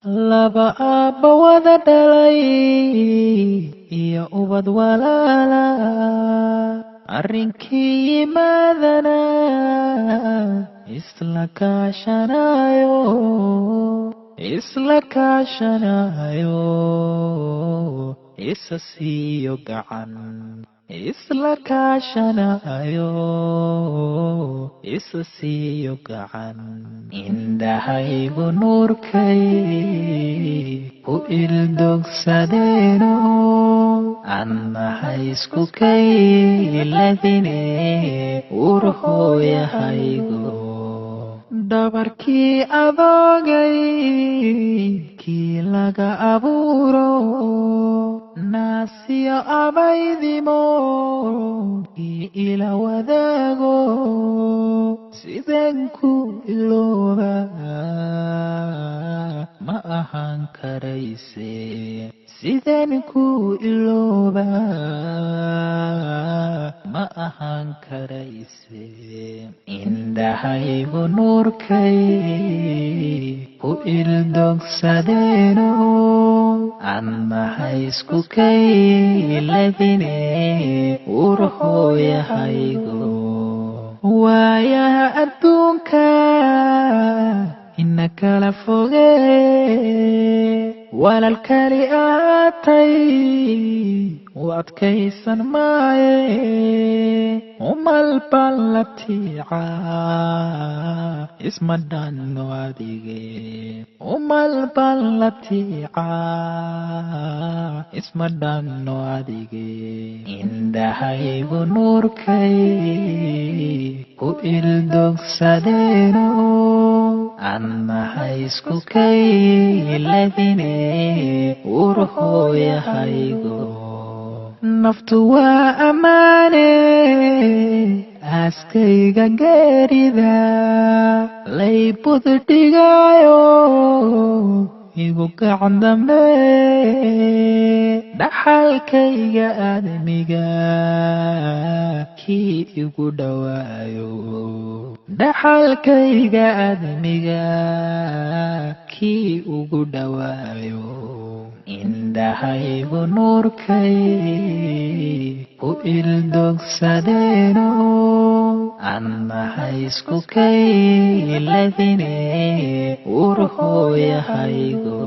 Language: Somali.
laba aabba wada dhalay iyo ubad walaala arrinkii yimaadana isla kaashanayo isa siiyo gacan isla kaashanayo isa siiyo gacan indhahaygu nuurkay ku ildogsadeeno annahay isku kayladine urhooyahaygo dhabarkii adoogay kii laga abuuro naasiyo abaydimo kii ila wadaago sideen ku ilooba ma ahaan karayse sideen ku ilooba ma ahaan karayse indhahaygu nuurkay ku ildogsadeeno annahay isku kayladine urhooyahaygo waayaha adduunka ina kala foge walaalkali aatay u adkaysan maaye umal baan la tiica isma dhanno adige umal baan la tiica isma dhanno adige indhahaygu nuurkay ku ildogsadeeno annahay isku kayladine urhooyahaygo naftu waa ammaane aaskayga geerida lay buddhigayo igu gacan dambe dhaxalkayga aadamiga kii igu dhawaayo dhaxalkayga aadamiga kii ugu dhawaayo indhahaygu nuurkay ku ildogsadeeno annahay isku kayladine urhooyahaygo